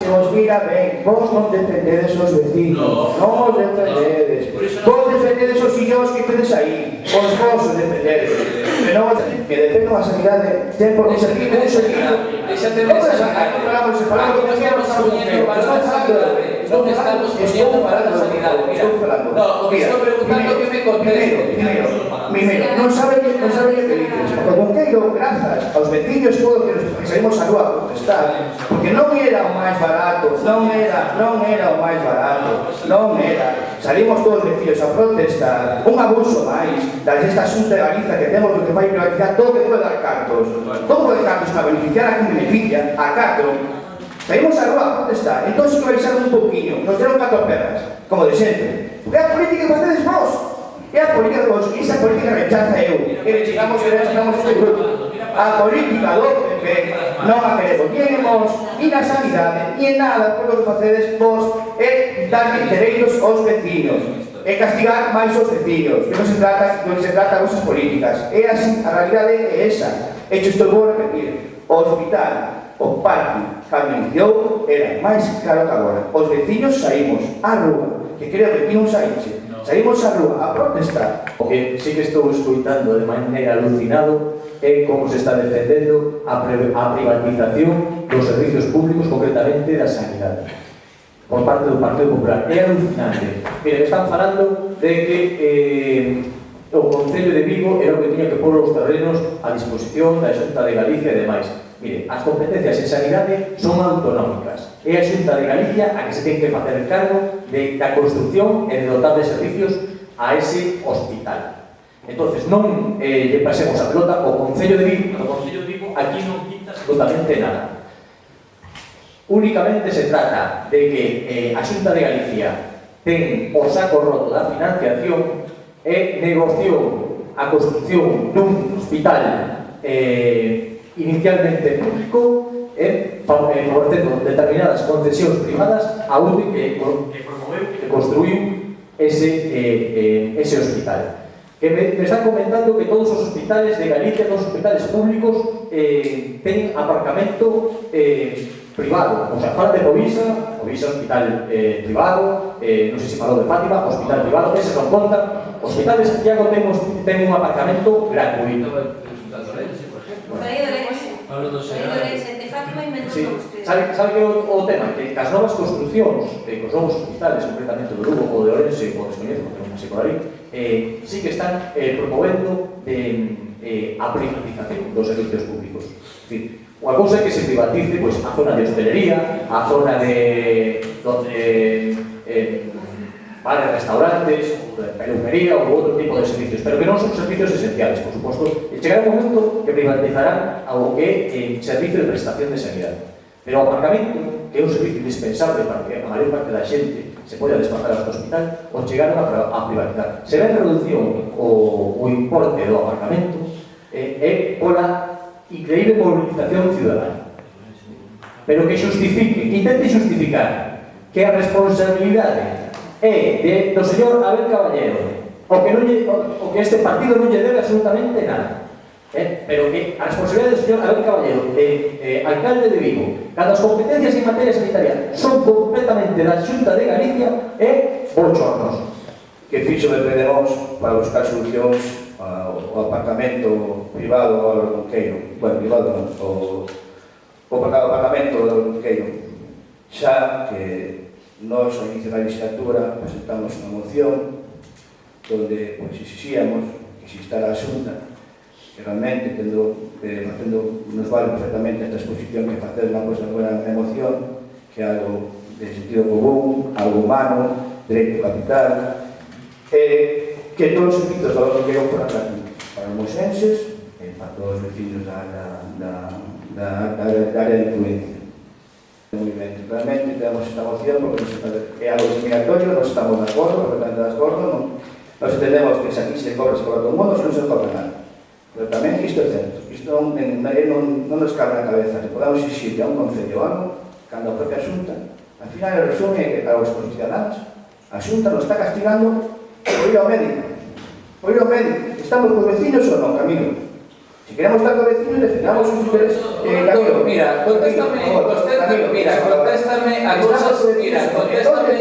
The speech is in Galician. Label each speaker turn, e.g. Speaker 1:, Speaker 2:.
Speaker 1: Pois mira ben, vos non defendedes os vecinos, non os defendedes. Vos defendedes os fillos que tedes aí, os vos os defendedes. Que non vos que defendo a sanidade, ten por que servir un servicio.
Speaker 2: Déxate de sanidade. Aquí nos estamos poniendo para a sanidade. Non estamos poniendo para a sanidade. Mira, no, o que estou preguntando que me conteste.
Speaker 1: Primeiro, non sabe que dices. O Conqueiro, grazas aos veciños todos que saímos a rúa a protestar, porque non era o máis barato, non era o máis barato, non era. Salimos todos os veciños a protestar, un abuso máis desta Xunta de Galicia que temos que vai privatizar todo que pode dar cartos. Todo pode dar cartos para beneficiar a quen beneficia, a catro. Saímos a rúa a protestar, entón se que baixaron un pouquinho, nos deron 4 perras, como de sempre. Porque a política que facedes vos. É a política de vos, esa política rechaza eu. E rechazamos este grupo. A política do PP non a queremos. Ni en vos, ni na sanidade, ni en nada, por lo que facedes vos é darle dereitos aos vecinos. E castigar máis os vecinos. Que non se trata de vosas políticas. É así, a realidade é esa. E isto estou a repetir. O hospital, o parque, cando iniciou, era máis caro que agora. Os vecinos saímos á rúa, que creo que non saíse. Saímos á rúa a protestar.
Speaker 3: O que sí que estou escoitando de maneira alucinado é como se está defendendo a privatización dos servicios públicos, concretamente da sanidade, por parte do Partido Popular. É alucinante. Mire, están falando de que o Concello de Vigo era o que tiña que pôr os terrenos a disposición da Xunta de Galicia e demais. Mire, as competencias en sanidade son autonómicas. É a Xunta de Galicia a que se ten que facer cargo da construción e de dotar de servicios a ese hospital. Entonces, non lle pasemos a pelota ao Concello de Vigo, aquí non quita absolutamente nada. Únicamente se trata de que a Xunta de Galicia ten o saco roto da financiación e negociou a construción dun hospital inicialmente público favorecendo determinadas concesións privadas a UDI que promoveu e construiu ese hospital. Que me están comentando que todos os hospitales de Galicia, todos os hospitales públicos teñen aparcamento privado, o sea, falta de Povisa hospital privado, non sei se falou de Fátima, hospital privado, eses non contan. Hospitales de Santiago ten un aparcamento gratuito. Sabe que o tema que as novas construcións, cos novos hospitales, concretamente do Lugo ou de Ourense, ou descoñezo, porque non sei por aí, sí que están promovendo a privatización dos servicios públicos. Es decir, unha cousa é que se privatice a zona de hostelería, a zona de bares, restaurantes, peluquería ou outro tipo de servicios, pero que non son servicios esenciales, por suposto. E chegará un momento que privatizarán ao que é servicio de prestación de sanidade. Pero o aparcamento, que é un servicio indispensable para que a maior parte da xente se poida desplazar ao hospital, o chegaron a privatizar. Se ve en reducción o importe do aparcamento é pola increíble movilización ciudadana. Pero que xustifique, que intente justificar que a responsabilidade é do señor Abel Caballero, o que este partido non lle debe absolutamente nada, pero que a responsabilidade do señor Abel Caballero, alcalde de Vigo, cando as competencias en materia sanitaria son completamente da Xunta de Galicia, é bochornos.
Speaker 1: Que fixo de Pedemos para buscar solucións ao aparcamento privado ao Conqueiro, bueno, privado non, o aparcamento do Conqueiro, xa que nós, ao inicio da legislatura, presentamos unha moción onde exixíamos que existara a Xunta que realmente, nos vale perfectamente esta exposición que facer unha cosa buena na emoción, que é algo de sentido común, algo humano, dereito capital, que todos os servizos do Conqueiro foran gratuitos para os mosenses e para todos os vecinos da área de influencia. Muy ben, realmente tenemos esta moción porque é algo discriminatorio, non estamos de acordo, completamente de acordo, nos entendemos que aquí se cobra todo o mundo, se non se cobra nada. Pero tamén isto é certo, isto non nos cabe na cabeza, que podamos exigir a un concello algo, cando a propia Xunta, al final el resume é que para os cidadáns, a Xunta nos está castigando por ir ao médico. Estamos cos vecinos ou non, Camilo? Si queremos estar con vecinos, defendamos sus intereses.
Speaker 2: Mira, contéstame a cosas, mira, contéstame